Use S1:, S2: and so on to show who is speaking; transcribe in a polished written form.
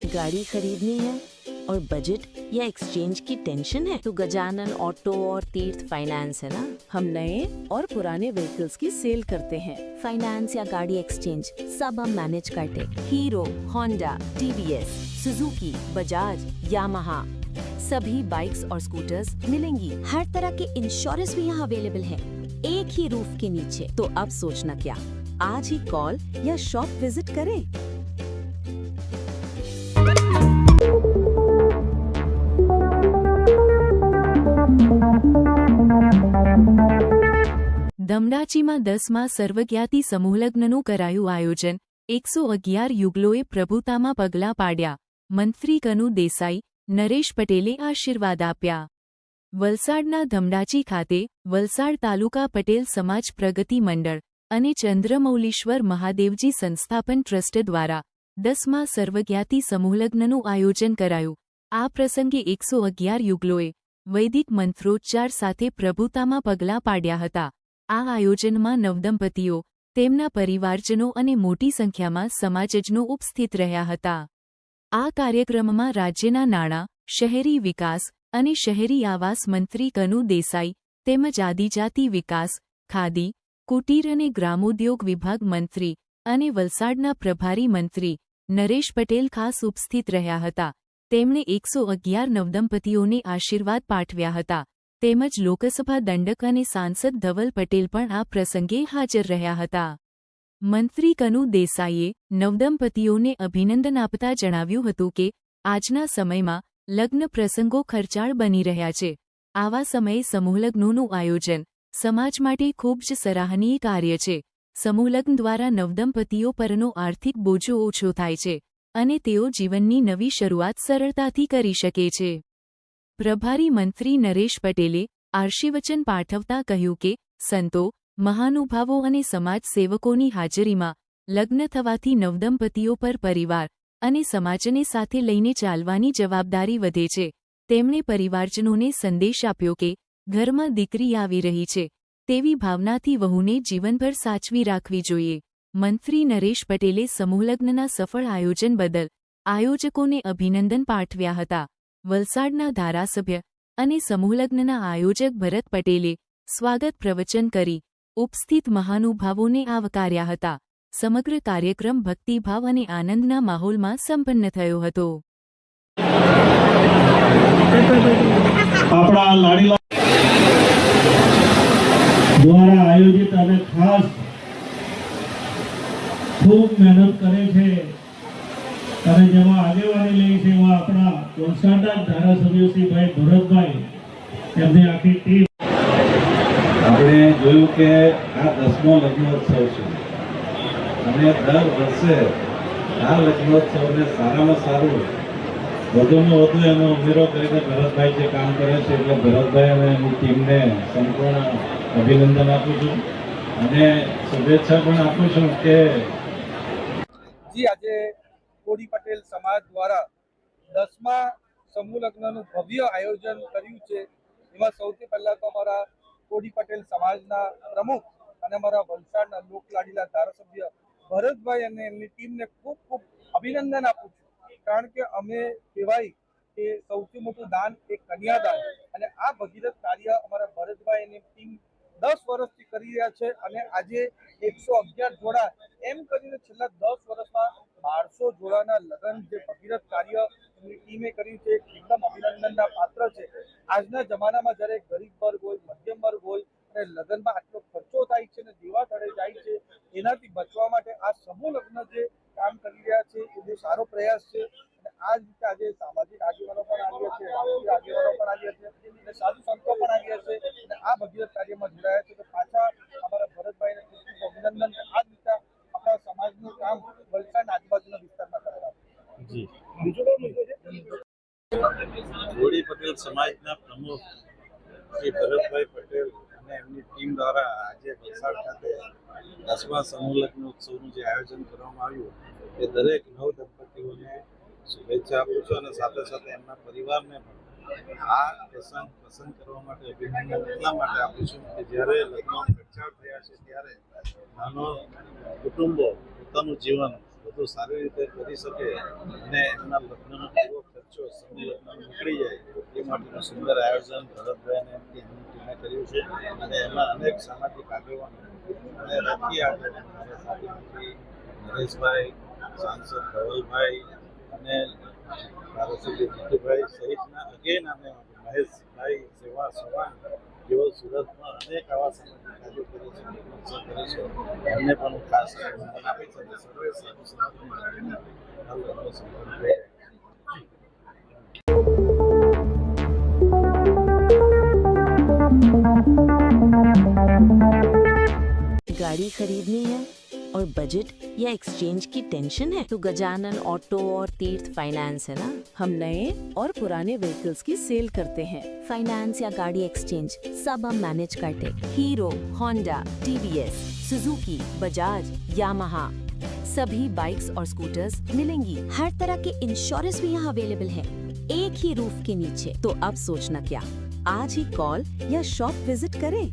S1: गाड़ी खरीदनी है और बजट या एक्सचेंज की टेंशन है तो गजानन ऑटो और तीर्थ फाइनेंस है ना।
S2: हम नए और पुराने व्हीकल्स की सेल करते हैं।
S1: फाइनेंस या गाड़ी एक्सचेंज सब हम मैनेज करते। Hero, Honda, TVS, Suzuki, Bajaj, Yamaha सभी बाइक्स और स्कूटर्स मिलेंगी।
S3: हर तरह के इंश्योरेंस भी यहाँ अवेलेबल है, एक ही रूफ के नीचे।
S2: तो अब सोचना क्या, आज ही कॉल या शॉप विजिट करें।
S4: ધમડાચીમાં 10મા સર્વજ્ઞાતિ સમૂહલગ્નનું કરાયું આયોજન। 111 યુગલોએ પ્રભુતામાં પગલાં પાડ્યા। મંત્રી કનુ દેસાઈ, નરેશ પટેલે આશીર્વાદ આપ્યા। વલસાડના ધમડાચી ખાતે વલસાડ તાલુકા પટેલ સમાજ પ્રગતિ મંડળ અને ચંદ્રમૌલીશ્વર મહાદેવજી સંસ્થાપન ટ્રસ્ટ દ્વારા 10મા સર્વજ્ઞાતિ સમૂહલગ્નનું આયોજન કરાયું। આ પ્રસંગે 111 યુગલોએ વૈદિક મંત્રોચ્ચાર સાથે પ્રભુતામાં પગલાં પાડ્યા હતા। આ આયોજનમાં નવદંપતીઓ, તેમના પરિવારજનો અને મોટી સંખ્યામાં સમાજજનો ઉપસ્થિત રહ્યા હતા। આ કાર્યક્રમમાં રાજ્યના નાણાં, શહેરી વિકાસ અને શહેરી આવાસ મંત્રી કનુ દેસાઈ તેમજ આદિજાતિ વિકાસ, ખાદી, કુટીર અને ગ્રામોદ્યોગ વિભાગ મંત્રી અને વલસાડના પ્રભારી મંત્રી નરેશ પટેલ ખાસ ઉપસ્થિત રહ્યા હતા। તેમણે 111 નવદંપતીઓને આશીર્વાદ પાઠવ્યા હતા। તેમજ લોકસભા દંડક અને સાંસદ ધવલ પટેલ પણ આ પ્રસંગે હાજર રહ્યા હતા। મંત્રી કનુ દેસાઈએ નવદંપતીઓને અભિનંદન આપતા જણાવ્યું હતું કે આજના સમયમાં લગ્ન પ્રસંગો ખર્ચાળ બની રહ્યા છે। આવા સમયે સમૂહલગ્નોનું આયોજન સમાજ માટે ખૂબ જ સરાહનીય કાર્ય છે। સમૂહલગ્ન દ્વારા નવદંપતીઓ પરનો આર્થિક બોજો ઓછો થાય છે અને તેઓ જીવનની નવી શરૂઆત સરળતાથી કરી શકે છે। પ્રભારી મંત્રી નરેશ પટેલે આશીર્વચન પાઠવતા કહ્યું કે સંતો, મહાનુભાવો અને સમાજ સેવકોની હાજરીમાં લગ્ન થવાથી નવદંપતીઓ પર પરિવાર અને સમાજને સાથે લઈને ચાલવાની જવાબદારી વધે છે। તેમણે પરિવારજનોને સંદેશ આપ્યો કે ઘરમાં દીકરી આવી રહી છે તેવી ભાવનાથી વહુને જીવનભર સાચવી રાખવી જોઈએ। મંત્રી નરેશ પટેલે સમૂહલગ્નના સફળ આયોજન બદલ આયોજકોને અભિનંદન પાઠવ્યા હતા। વલસાડના ધારાસભ્ય અને સમૂહલગ્નના આયોજક ભરત પટેલે સ્વાગત પ્રવચન કરી ઉપસ્થિત મહાનુભાવોને આવકાર્યા હતા। સમગ્ર કાર્યક્રમ ભક્તિભાવ અને આનંદના માહોલમાં સંપન્ન થયો હતો।
S5: આપણા લાડીલા દ્વારા આયોજિત અને ખાસ ખૂબ મહેનત કરે છે અને જેમાં આગેવાની લે છે એવા આપણા વલસાડના ધારાસભ્ય શ્રી ભાઈ ભરતભાઈ, એમની આખી ટીમ।
S6: આપણે જોયું કે આ 10મો લગ્નોત્સવ છે અને દર વર્ષે આ લગ્નોત્સવને સારામાં સારું વધુમાં વધુ એનો ઉમેરો કરીને ભરતભાઈ જે કામ કરે છે એટલે ભરતભાઈ અને એની ટીમને સંપૂર્ણ અભિનંદન આપું છું અને શુભેચ્છા પણ આપું છું કે
S7: આજે કોડી પટેલ સમાજ દ્વારા 10મા સમૂહ લગ્નનું ભવ્ય આયોજન કર્યું છે। એમાં સૌથી પહેલા તો અમારા કોડી પટેલ સમાજના પ્રમુખ અને અમારા વલસાડના લોકલાડીલા ધારાસભ્ય ભરતભાઈ અને એમની ટીમને ખૂબ ખૂબ અભિનંદન આપું છું, કારણ કે અમે કહેવાય કે સૌથી મોટું દાન એ કન્યાદાન, અને આ ભગીરથ કાર્ય અમારા ભરતભાઈ અને ટીમ 10 વર્ષથી કરી રહ્યા છે અને આજે 111 જોડા એમ કરીને છેલ્લા 10 વર્ષમાં 1200 જોડાના લગ્ન જે ભગીરથ કાર્ય એમની ટીમે કર્યું છે એકદમ અભિનંદનના પાત્ર છે। આજના જમાનામાં જ્યારે ગરીબ વર્ગ હોય, મધ્યમ વર્ગ હોય અને લગ્નમાં આટલો ખર્ચો થાય છે અને દેવા તળે જાય છે, એનાથી બચવા માટે આ સમૂહ લગ્ન જે કામ કરી રહ્યા છે એ બહુ સારો પ્રયાસ છે। અને આ જ રીતે આજે સામાજિક આગેવાનો પણ આવ્યા છે, રાજકીય આગેવાનો પણ આવ્યા છે અને સાધુ સંતો પણ આવ્યા છે અને આ ભગીરથ કાર્યમાં જોડાયા છે। તો પાછા અમારા ભરતભાઈને ખૂબ ખૂબ અભિનંદન કે આ જ રીતે આપણા સમાજનું કામ વલસાડ આજુબાજુના વિસ્તારમાં કરેલા છે।
S6: કોડી પટેલ સમાજના પ્રમુખ શ્રી ભરતભાઈ પટેલ અને એમની ટીમ દ્વારા આજે વલસાડ ખાતે 10મા સમૂહ લગ્ન ઉત્સવનું જે આયોજન કરવામાં આવ્યું એ દરેક નવ દંપતીઓને શુભેચ્છા આપું છું અને સાથે સાથે એમના પરિવારને પણ આ પ્રસંગ પસંદ કરવા માટે અભિનંદન એટલા માટે આપું છું કે જ્યારે લગ્નો ખર્ચાળ થયા છે ત્યારે નાનો કુટુંબો પોતાનું જીવન વધુ સારી રીતે કરી શકે અને એમના લગ્નનો પૂરો ખર્ચો સમૂહ લગ્ન નીકળી જાય એ માટેનું સુંદર આયોજન ભરતભાઈ અને એમની ટીમે કર્યું છે અને એમાં અનેક સામાજિક આગેવાનો અને રાજકીય આગેવાનો મારા સાથી મંત્રી નરેશભાઈ, સાંસદ ધવલભાઈ અને ધારાસભ્ય જીતુભાઈ સહિતના અગેન અને મહેશભાઈ સેવા સવાણ જેઓ સુરતમાં અનેક આવા સામાજિક કાર્યો કરે છે એમને પણ હું ખાસ અભિનંદન આપીશ અને સર્વે સાધુ સંતો મળીને આ લગ્ન સંપન્ન થઈ રહ્યા છે.
S1: गाड़ी खरीदनी है और बजट या एक्सचेंज की टेंशन है तो गजानन ऑटो और तीर्थ फाइनेंस है ना। हम नए और पुराने व्हीकल्स की सेल करते हैं।
S3: फाइनेंस या गाड़ी एक्सचेंज सब हम मैनेज करते।
S1: Hero, Honda, TVS, Suzuki, Bajaj, Yamaha सभी बाइक्स और स्कूटर्स मिलेंगी।
S3: हर तरह के इंश्योरेंस भी यहाँ अवेलेबल है, एक ही रूफ के नीचे।
S2: तो अब सोचना क्या, आज ही कॉल या शॉप विजिट करें।